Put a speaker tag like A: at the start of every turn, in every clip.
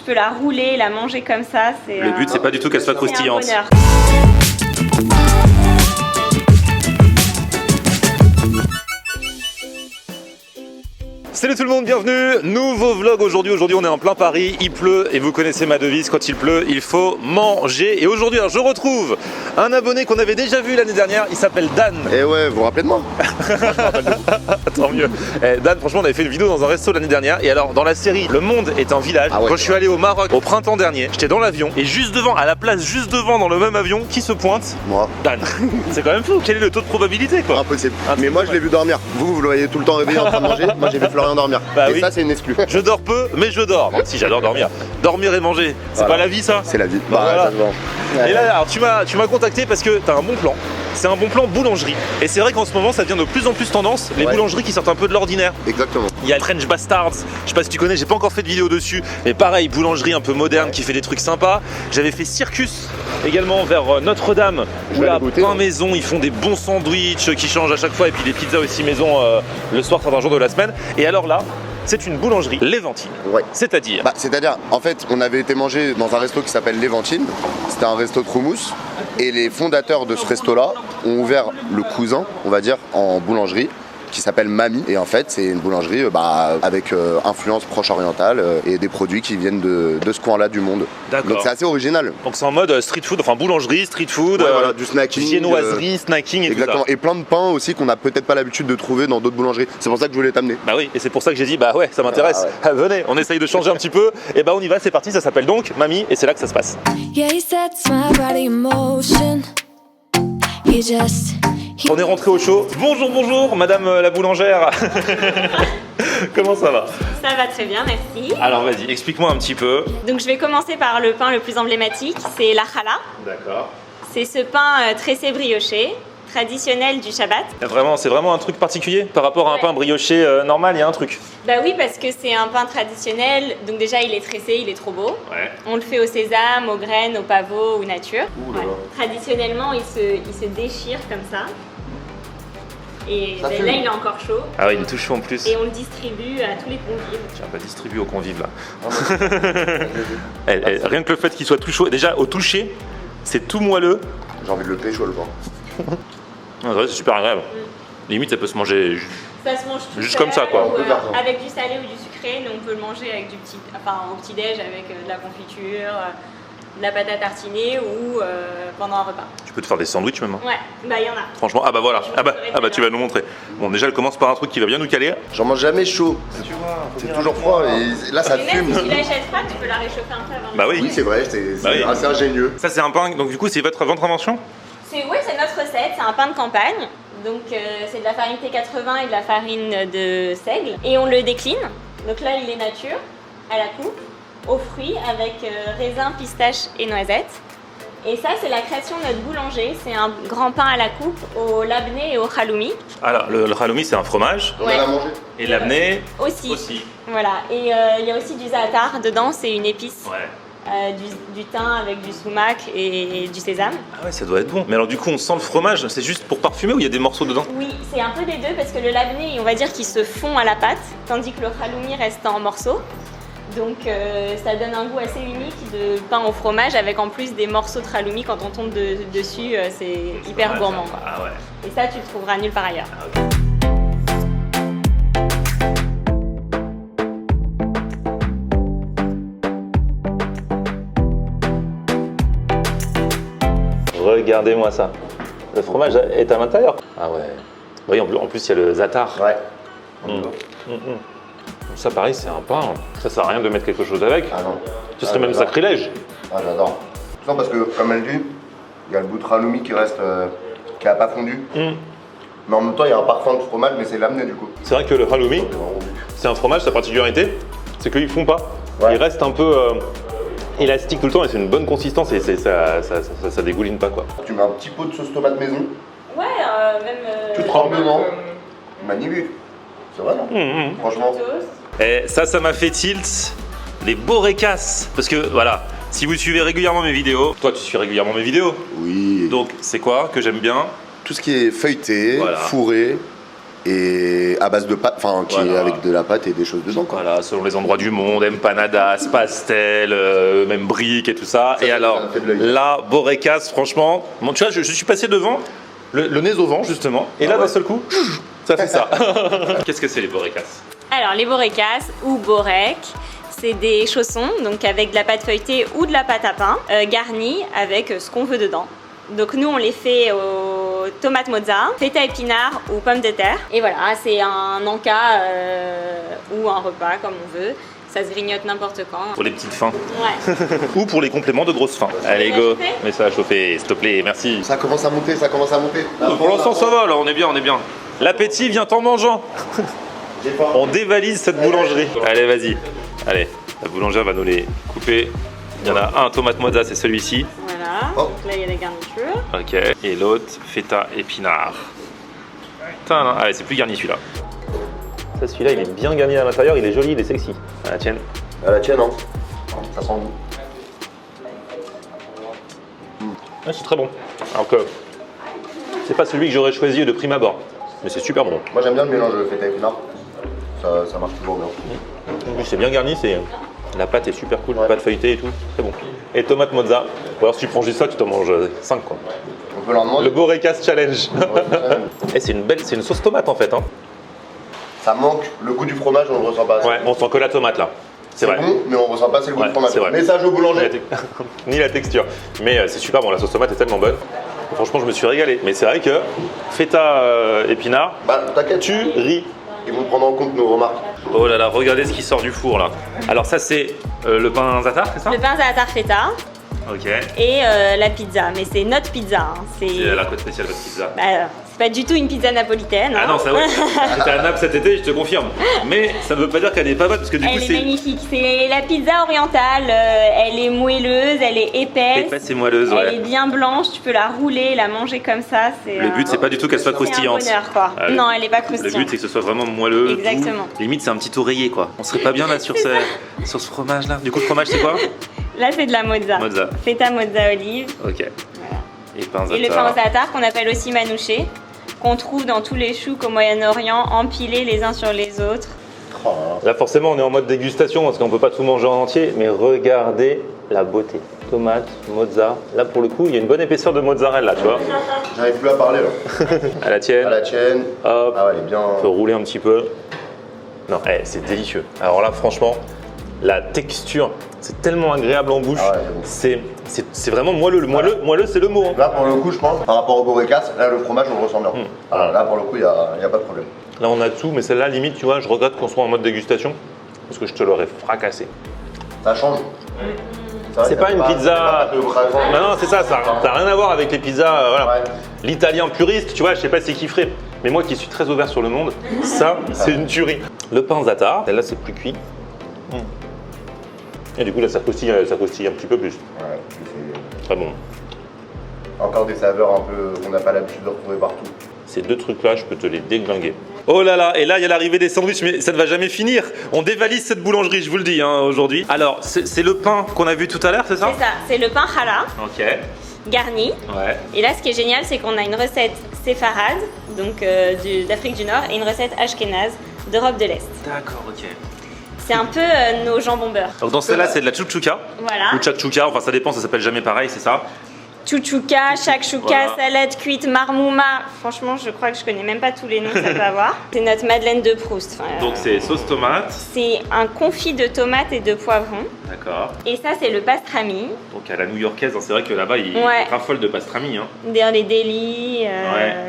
A: peux la rouler, la manger comme ça.
B: Le but, c'est pas du tout qu'elle soit croustillante.
A: C'est un bonheur.
B: Salut tout le monde, bienvenue, nouveau vlog aujourd'hui. Aujourd'hui on est en plein Paris, il pleut et vous connaissez ma devise, quand il pleut il faut manger. Et aujourd'hui je retrouve un abonné qu'on avait déjà vu l'année dernière, il s'appelle Dan.
C: Et ouais, vous vous rappelez de moi?
B: Tant mieux. Dan, franchement on avait fait une vidéo dans un resto l'année dernière. Et alors dans la série Le Monde est un village, quand je suis allé au Maroc au printemps dernier, j'étais dans l'avion et juste devant, à la place juste devant dans le même avion, qui se pointe?
C: Moi.
B: Dan. C'est quand même fou, quel est le taux de probabilité quoi?
C: Impossible. Mais moi je l'ai vu dormir. Vous le voyez tout le temps réveillé en train de manger. Moi j'ai vu Florian dormir.
B: Bah
C: et
B: oui.
C: ça c'est une exclue.
B: Je dors peu, mais je dors. Donc, si j'adore dormir. Dormir et manger, c'est pas la vie ça?
C: C'est la vie.
B: Bah, voilà.
C: Ça se vend.
B: Et là, alors tu m'as contacté parce que t'as un bon plan. C'est un bon plan boulangerie. Et c'est vrai qu'en ce moment, ça devient de plus en plus tendance, les boulangeries qui sortent un peu de l'ordinaire.
C: Exactement.
B: Il y a French Bastards, je sais pas si tu connais, j'ai pas encore fait de vidéo dessus, mais pareil, boulangerie un peu moderne qui fait des trucs sympas. J'avais fait Circus également vers Notre-Dame, où là, pain maison, ils font des bons sandwichs qui changent à chaque fois, et puis des pizzas aussi maison le soir, certains jours de la semaine. Et alors là, c'est une boulangerie Léventine.
C: Ouais.
B: C'est-à-dire
C: C'est-à-dire, en fait, on avait été manger dans un resto qui s'appelle Léventine. C'était un resto de houmous. Et les fondateurs de ce resto-là ont ouvert le cousin, on va dire, en boulangerie, qui s'appelle Mami. Et en fait, c'est une boulangerie avec influence proche orientale et des produits qui viennent de ce coin-là du monde.
B: D'accord.
C: Donc c'est assez original.
B: Donc c'est en mode street food, enfin boulangerie, street food,
C: Ouais, voilà, du snacking,
B: viennoiserie, snacking et
C: exactement.
B: tout ça.
C: Et plein de pains aussi qu'on n'a peut-être pas l'habitude de trouver dans d'autres boulangeries. C'est pour ça que je voulais t'amener.
B: Bah oui, et c'est pour ça que j'ai dit, bah ouais, ça m'intéresse.
C: Ah ouais.
B: Venez, on essaye de changer un petit peu. Et bah on y va, c'est parti, ça s'appelle donc Mami, et c'est là que ça se passe.
D: Yeah, he sets my body in motion.
B: On est rentré au show. Bonjour, bonjour, madame la boulangère. Comment ça va?
A: Ça va très bien, merci.
B: Alors vas-y, explique-moi un petit peu.
A: Donc je vais commencer par le pain le plus emblématique, c'est la challah.
B: D'accord.
A: C'est ce pain tressé brioché, traditionnel du Shabbat.
B: C'est vraiment un truc particulier par rapport à un pain brioché normal, il y a un truc.
A: Bah oui, parce que c'est un pain traditionnel, donc déjà il est tressé, il est trop beau.
B: Ouais.
A: On le fait au sésame, aux graines, au pavot ou nature.
C: Ouh là là.
A: Traditionnellement, il se déchire comme ça. Et
C: Ça
A: ben
C: fume.
A: là, il est encore chaud.
B: Ah oui, il est tout chaud en plus.
A: Et on le distribue à tous les convives.
B: Tiens, pas distribué aux convives là. Rien que le fait qu'il soit tout chaud, déjà au toucher, c'est tout moelleux.
C: J'ai envie de le pécho le pain.
B: C'est super agréable. Limite, ça peut se manger.
A: Ça se mange tout
B: Juste
A: seul,
B: comme ça, quoi.
A: ou,
C: On peut faire ça.
A: avec du salé ou du sucré. Nous, on peut le manger avec au petit-déj avec de la confiture, de la pâte à tartiner ou pendant un repas.
B: Tu peux te faire des sandwichs même. Hein.
A: Ouais, bah il y en a.
B: Franchement, ah bah voilà, tu vas nous montrer. Bon, déjà, elle commence par un truc qui va bien nous caler.
C: J'en mange jamais chaud. C'est toujours froid et là ça
A: Et même
C: fume.
A: si tu l'achètes pas, tu peux la réchauffer un peu avant.
B: Bah oui.
C: Oui, c'est vrai, c'est
B: Bah oui.
C: assez ingénieux.
B: Ça, c'est un pain, donc du coup, c'est votre invention?
A: C'est notre recette, c'est un pain de campagne. Donc c'est de la farine T80 et de la farine de seigle. Et on le décline. Donc là, il est nature, à la coupe, aux fruits avec raisin, pistache et noisettes. Et ça, c'est la création de notre boulanger. C'est un grand pain à la coupe au labné et au haloumi.
B: Alors, le halloumi, c'est un fromage.
C: On a mangé.
B: Et l'abné
A: Aussi. Voilà. Et il y a aussi du za'atar dedans, c'est une épice.
B: Ouais.
A: Du thym avec du sumac et du sésame.
B: Ah ouais, ça doit être bon. Mais alors, du coup, on sent le fromage, c'est juste pour parfumer ou il y a des morceaux dedans?
A: Oui, c'est un peu des deux parce que le labné, on va dire qu'il se fond à la pâte, tandis que le haloumi reste en morceaux. Donc ça donne un goût assez unique de pain au fromage avec en plus des morceaux de haloumi quand on tombe dessus, c'est hyper gourmand. Quoi.
B: Ah ouais.
A: Et ça, tu le trouveras nulle part ailleurs.
B: Ah, ok. Regardez-moi ça. Le fromage est à l'intérieur. Ah ouais. Oui, en plus, il y a le za'atar.
C: Ouais.
B: Ça, pareil, c'est un pain. Ça sert à rien de mettre quelque chose avec.
C: Ah non.
B: Ce serait même sacrilège.
C: Ah j'adore. Non parce que comme elle dit, il y a le bout de halloumi qui reste, qui n'a pas fondu. Mais en même temps il y a un parfum de fromage mais c'est l'amené du coup.
B: C'est vrai que le halloumi, c'est un fromage, sa particularité, c'est qu'ils font pas.
C: Ouais.
B: Il reste un peu élastique tout le temps et c'est une bonne consistance et ça dégouline pas quoi.
C: Tu mets un petit pot de sauce tomate maison,
A: Ouais, même.
C: tu trempes dedans. Magnifique. C'est vrai non? Franchement.
B: Et ça m'a fait tilt les borécasses. Parce que voilà, si vous suivez régulièrement mes vidéos, toi tu suis régulièrement mes vidéos.
C: Oui.
B: Donc c'est quoi que j'aime bien?
C: Tout ce qui est feuilleté,
B: Voilà.
C: fourré, et à base de pâte, enfin qui est
B: Voilà.
C: avec de la pâte et des choses dedans quoi.
B: Voilà, selon les endroits du monde, empanadas, pastel, même briques et tout ça.
C: Ça,
B: Et
C: ça
B: alors,
C: fait de l'œil.
B: là, Borekas, franchement, bon, tu vois, je suis passé devant, le nez au vent justement, et là
C: Ah ouais.
B: d'un seul coup, ça fait ça. Qu'est-ce que c'est les Borekas?
A: Alors les borekas ou borek, c'est des chaussons donc avec de la pâte feuilletée ou de la pâte à pain, garnis avec ce qu'on veut dedans. Donc nous on les fait aux tomates mozza, feta épinards ou pommes de terre. Et voilà, c'est un encas ou un repas comme on veut. Ça se grignote n'importe quand.
B: Pour les petites fins.
A: Ouais.
B: Ou pour les compléments de grosses fins. Allez,
A: Ça
B: go.
A: va chauffer
B: Mets ça à chauffer, s'il te plaît, merci.
C: Ça commence à monter, ça commence à monter.
B: Pour l'instant, ça va, là, on est bien, on est bien. L'appétit vient en mangeant.
C: J'ai faim.
B: On dévalise cette boulangerie. Allez, vas-y. Allez, la boulangère va nous les couper. Il y en a un tomate mozza, c'est celui-ci.
A: Voilà.
C: Oh.
A: Donc là il y a la garniture.
B: Ok. Et l'autre, feta épinard. Putain, allez, c'est plus garni celui-là. Ça, celui-là, il est bien garni à l'intérieur, il est joli, il est sexy. À la tienne.
C: À la tienne, hein. Ça sent bon.
B: Ouais, c'est très bon. Alors que c'est pas celui que j'aurais choisi de prime abord, mais c'est super bon.
C: Moi j'aime bien le mélange feta épinard. Ça marche toujours bien.
B: En plus, c'est bien garni, la pâte est super cool,
C: Ouais.
B: pâte feuilletée et tout, très bon. Et tomate mozza. Ou alors si tu prends juste ça, tu t'en manges 5 quoi.
C: On peut leur demander.
B: Le Borekas Challenge. Et c'est une sauce tomate en fait. Hein.
C: Ça manque le goût du fromage, on le ressent pas assez.
B: Ouais, on sent que la tomate là. C'est vrai.
C: bon, mais on ressent pas assez le goût
B: Ouais,
C: du fromage.
B: c'est vrai.
C: Message au boulanger.
B: Ni la texture. Mais c'est super bon, la sauce tomate est tellement bonne. Franchement, je me suis régalé. Mais c'est vrai que feta épinard,
C: Bah t'inquiète,
B: tu ris.
C: ils vont prendre en compte nos remarques.
B: Oh là là, regardez ce qui sort du four là. Alors ça c'est le pain zatar, c'est ça?
A: Le pain za'atar feta
B: Ok.
A: et la pizza. Mais c'est notre pizza. Hein.
B: C'est la côte spéciale votre pizza.
A: Bah, c'est pas du tout une pizza napolitaine.
B: Ah
A: hein.
B: non, ça ouais. J'étais à Naples cet été, je te confirme. Mais ça ne veut pas dire qu'elle est pas bonne parce que du coup
A: Elle est
B: c'est.
A: magnifique. C'est la pizza orientale. Elle est moelleuse, elle est épaisse.
B: Épaisse et moelleuse,
A: Elle est
B: ouais.
A: bien blanche. Tu peux la rouler, la manger comme ça.
B: Le but c'est pas du tout qu'elle soit
A: c'est un
B: croustillante.
A: bonheur quoi.
B: Ah,
A: non, elle est pas
B: Le
A: croustillante.
B: but c'est que ce soit vraiment moelleux.
A: Exactement.
B: Tout. Limite c'est un petit oreiller quoi. On serait pas bien là sur ce fromage là. Du coup le fromage c'est quoi?
A: Là, c'est de la mozza.
B: Mozza.
A: Feta mozza olive.
B: Ok. Et pain
A: Et le pain
B: zatar.
A: za'atar qu'on appelle aussi manouché, qu'on trouve dans tous les chouks au Moyen-Orient, empilés les uns sur les autres.
C: Oh,
B: Là forcément on est en mode dégustation parce qu'on peut pas tout manger en entier, mais regardez la beauté. Tomate, mozza. Là pour le coup il y a une bonne épaisseur de mozzarella, tu vois.
C: j'arrive plus à parler là.
B: À la tienne.
C: À la tienne.
B: Hop.
C: Ah ouais, elle est bien.
B: On peut rouler un petit peu. Non, c'est délicieux. Alors là, franchement, la texture, c'est tellement agréable en bouche.
C: Ah ouais,
B: C'est vraiment moelleux. Le moelleux, c'est le mot. hein.
C: Là pour le coup, je pense, par rapport au Borekas, là le fromage on le ressent bien. Voilà, là pour le coup, il y a pas de problème.
B: Là, on a tout, mais celle-là, limite, tu vois, je regrette qu'on soit en mode dégustation parce que je te l'aurais fracassé.
C: Ça change. vrai
B: C'est
C: qu'il y a
B: pas une pizza.
C: de craquant.
B: Non, non, c'est ça, ça n'a rien à voir avec les pizzas. Voilà.
C: Ouais.
B: L'italien puriste, tu vois, je sais pas c'est qui ferait. Mais moi qui suis très ouvert sur le monde, ça, c'est une tuerie. Le pain za'atar, celle-là, c'est plus cuit. Et du coup, là, ça croustille un petit peu plus.
C: Ouais, c'est
B: Très bon.
C: encore des saveurs un peu qu'on n'a pas l'habitude de retrouver partout.
B: Ces deux trucs-là, je peux te les déglinguer. Oh là là, et là, il y a l'arrivée des sandwichs, mais ça ne va jamais finir. On dévalise cette boulangerie, je vous le dis, hein, aujourd'hui. Alors, c'est le pain qu'on a vu tout à l'heure, c'est ça?
A: C'est ça, c'est le pain challah,
B: Ok.
A: garni.
B: Ouais.
A: Et là, ce qui est génial, c'est qu'on a une recette séfarade, donc d'Afrique du Nord, et une recette ashkénaze d'Europe de l'Est.
B: D'accord, ok.
A: C'est un peu nos jambons beurre.
B: Donc dans celle-là, c'est de la chouchouka.
A: Voilà.
B: Ou tchakchouka, enfin ça dépend, ça s'appelle jamais pareil, c'est ça?
A: Chouchouka, shakshuka,
B: Voilà.
A: salade cuite, marmouma. Franchement, je crois que je connais même pas tous les noms que ça peut avoir. C'est notre Madeleine de Proust. Enfin,
B: Donc c'est sauce tomate.
A: c'est un confit de tomates et de poivrons.
B: D'accord.
A: Et ça, c'est le pastrami.
B: Donc à la new-yorkaise, hein, c'est vrai que là-bas, ils
A: Ouais.
B: raffolent de pastrami. Hein.
A: Dans les délis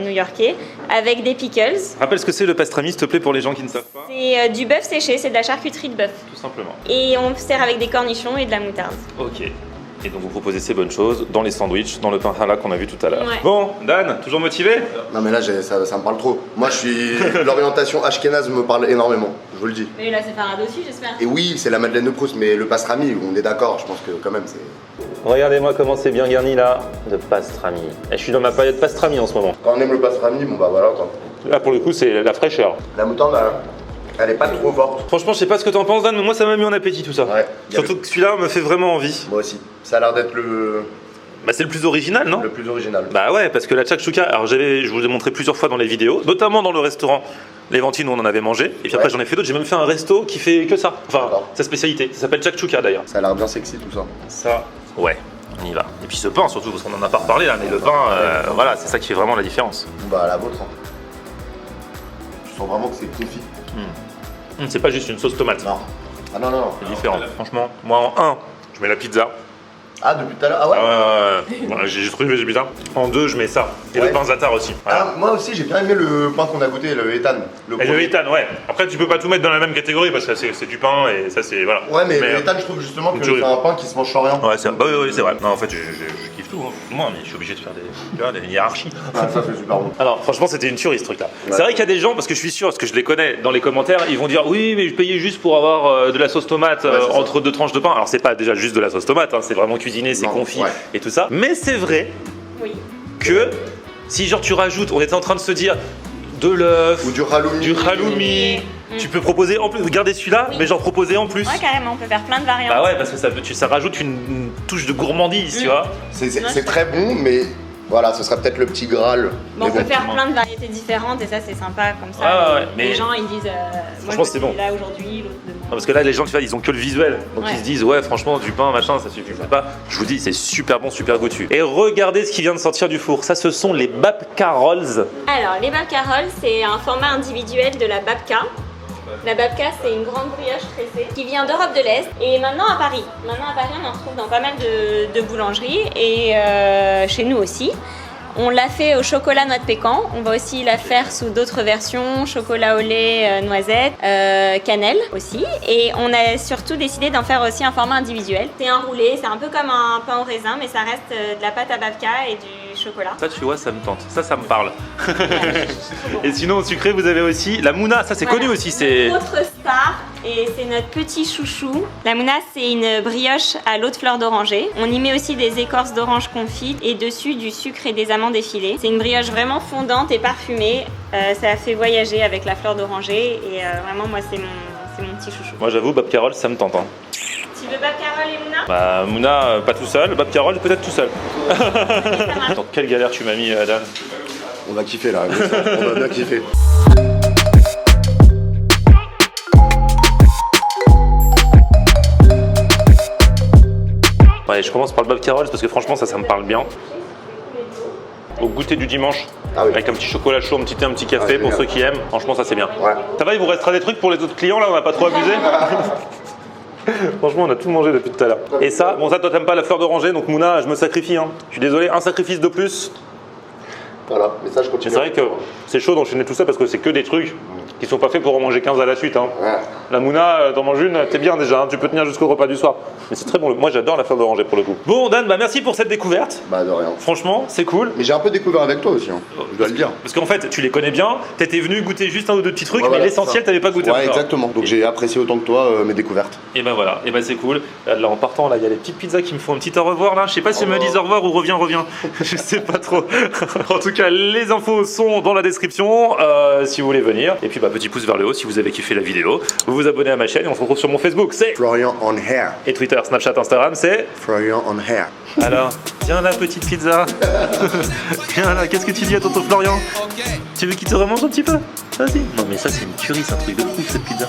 A: new-yorkais. Avec des pickles.
B: Rappelle ce que c'est le pastrami, s'il te plaît, pour les gens qui ne savent pas.
A: C'est du bœuf séché, c'est de la charcuterie de bœuf.
B: Tout simplement.
A: Et on sert avec des cornichons et de la moutarde.
B: Ok. Et donc vous proposez ces bonnes choses dans les sandwichs, dans le pain halal qu'on a vu tout à l'heure.
A: Ouais.
B: Bon, Dan, toujours motivé?
C: Non mais là ça me parle trop. Moi je suis l'orientation ashkénaze me parle énormément, je vous le dis.
A: Mais là, c'est farade aussi, j'espère.
C: Et oui, c'est la Madeleine de Proust, mais le pastrami, on est d'accord, je pense que quand même c'est.
B: Regardez-moi comment c'est bien garni là, de pastrami. Et je suis dans ma période pastrami en ce moment.
C: Quand on aime le pastrami, bon bah voilà quoi.
B: Là pour le coup, c'est la fraîcheur.
C: La moutarde, elle est pas trop forte.
B: Franchement, je sais pas ce que t'en penses, Dan, mais moi ça m'a mis en appétit tout ça.
C: Ouais.
B: Surtout que celui-là me fait vraiment envie.
C: Moi aussi. Ça a l'air d'être
B: Bah c'est le plus original, non?
C: Le plus original.
B: Bah ouais, parce que la shakshuka, alors je vous ai montré plusieurs fois dans les vidéos, notamment dans le restaurant Levantine où on en avait mangé, et puis après j'en ai fait d'autres, j'ai même fait un resto qui fait que ça, enfin sa spécialité, ça s'appelle shakshuka d'ailleurs.
C: Ça a l'air bien sexy tout ça.
B: Ça, ouais, on y va. Et puis ce pain surtout, parce qu'on en a pas reparlé là, mais le pain, voilà, c'est ça qui fait vraiment la différence.
C: Bah la vôtre. Hein. Je sens vraiment que c'est confit.
B: C'est pas juste une sauce tomate.
C: Non. Ah non, non, non.
B: C'est différent. Franchement, moi en 1, je mets la pizza.
C: Ah, depuis tout à l'heure. Ah ouais.
B: Ouais, j'ai trouvé j'ai bizarre. En 2, je mets ça. Et le pain zatar aussi. Voilà.
C: Ah, moi aussi, j'ai bien aimé le pain qu'on a goûté, le Ethan.
B: Et le Ethan, ouais. Après, tu peux pas tout mettre dans la même catégorie parce que c'est du pain et ça, c'est. Voilà.
C: Ouais, mais le Ethan, je trouve justement que c'est un pain qui se mange sans rien.
B: Ouais, c'est bah, oui, c'est vrai. Non, en fait, je kiffe tout. Hein. Moi, mais je suis obligé de faire des hiérarchies.
C: Ah, ça fait super bon.
B: Alors, franchement, c'était une tuerie ce truc-là. Ouais. C'est vrai qu'il y a des gens, parce que je suis sûr, parce que je les connais dans les commentaires, ils vont dire oui, mais je payais juste pour avoir de la sauce tomate entre 2 tranches de pain. Alors, c'est pas déjà juste de la sauce tomate, hein, c'est vraiment cuisiné, c'est confit et tout ça. Mais c'est vrai que si, genre, tu rajoutes, on était en train de se dire de l'œuf
C: ou du halloumi.
B: Tu peux proposer en plus, garder celui-là, mais genre proposer en plus.
A: Ouais, carrément, on peut faire plein de variantes.
B: Bah ouais, parce que ça rajoute une touche de gourmandise, tu vois.
C: C'est très bon, mais voilà, ce sera peut-être le petit Graal.
A: Bon, on peut faire plein de variétés différentes et ça, c'est sympa comme ça. Les gens, ils disent
B: franchement, c'est bon.
A: Là aujourd'hui, l'autre demain.
B: Parce que là, les gens, tu vois, ils ont que le visuel. Donc ils se disent, ouais, franchement, du pain, machin, ça suffit pas. Je vous dis, c'est super bon, super goûtu. Et regardez ce qui vient de sortir du four. Ça, ce sont les babka rolls.
A: Alors, les babka rolls, c'est un format individuel de la babka. La babka, c'est une grande brioche tressée qui vient d'Europe de l'Est et maintenant à Paris. Maintenant à Paris, on en retrouve dans pas mal de boulangeries et chez nous aussi. On l'a fait au chocolat noix de pécan. On va aussi la faire sous d'autres versions, chocolat au lait, noisette, cannelle aussi. Et on a surtout décidé d'en faire aussi un format individuel. C'est un roulé, c'est un peu comme un pain au raisin, mais ça reste de la pâte à babka et du chocolat.
B: Ça, tu vois, ça me tente. Ça me parle. Et sinon, au sucré, vous avez aussi la mouna. Ça, c'est connu aussi. C'est
A: notre star et c'est notre petit chouchou. La mouna, c'est une brioche à l'eau de fleur d'oranger. On y met aussi des écorces d'orange confites et dessus du sucre et des amandes effilées. C'est une brioche vraiment fondante et parfumée. Ça fait voyager avec la fleur d'oranger et vraiment, moi, c'est mon petit chouchou.
B: Moi, j'avoue, babka roll, ça me tente. Hein.
A: Tu veux babka roll et mouna?
B: Bah, mouna, pas tout seul. Babka roll, peut-être tout seul. Attends, quelle galère tu m'as mis, Dan.
C: On va kiffer là. On va bien kiffer.
B: Ouais, je commence par le babka rolls parce que franchement, ça me parle bien. Au goûter du dimanche, avec un petit chocolat chaud, un petit café pour ceux qui aiment. Franchement, ça c'est bien. Ouais. Ça va, il vous restera des trucs pour les autres clients là, on n'a pas trop abusé. Franchement, on a tout mangé depuis tout à l'heure. Et ça, bon, ça, toi t'aimes pas la fleur d'oranger, donc Mouna, je me sacrifie. Hein. Je suis désolé, un sacrifice de plus.
C: Voilà, mais ça je continue.
B: C'est vrai que c'est chaud d'enchaîner tout ça parce que c'est que des trucs qui sont pas faits pour en manger 15 à la suite. Hein. Ouais. La Mouna, t'en manges une, t'es bien déjà, hein, tu peux tenir jusqu'au repas du soir. Mais c'est très bon, moi j'adore la fleur d'oranger pour le coup. Bon Dan, bah merci pour cette découverte.
C: Bah de rien.
B: Franchement, c'est cool.
C: Mais j'ai un peu découvert avec toi aussi, hein. Je dois le dire.
B: Parce qu'en fait, tu les connais bien, t'étais venu goûter juste un ou deux petits trucs, mais l'essentiel t'avais pas goûté encore.
C: Exactement, donc j'ai apprécié autant que toi mes découvertes. Et
B: ben voilà, et ben c'est cool. Là en partant, là il y a les petites pizzas qui me font un petit au revoir là. Je sais pas si elles me disent au revoir ou reviens. Je sais pas trop. En tout cas, les infos sont dans la description si vous voulez venir. Et puis bah petit pouce vers le haut si vous avez kiffé la vidéo. Vous vous abonnez à ma chaîne et on se retrouve sur mon Facebook, c'est
C: Florian on Hair.
B: Et Twitter, Snapchat, Instagram, c'est
C: Florian on Hair.
B: Alors, tiens la petite pizza. Tiens là, qu'est-ce que tu dis à tonton Florian? Tu veux qu'il te remange un petit peu? Vas-y. Non mais ça c'est une tuerie, c'est un truc de fou cette pizza.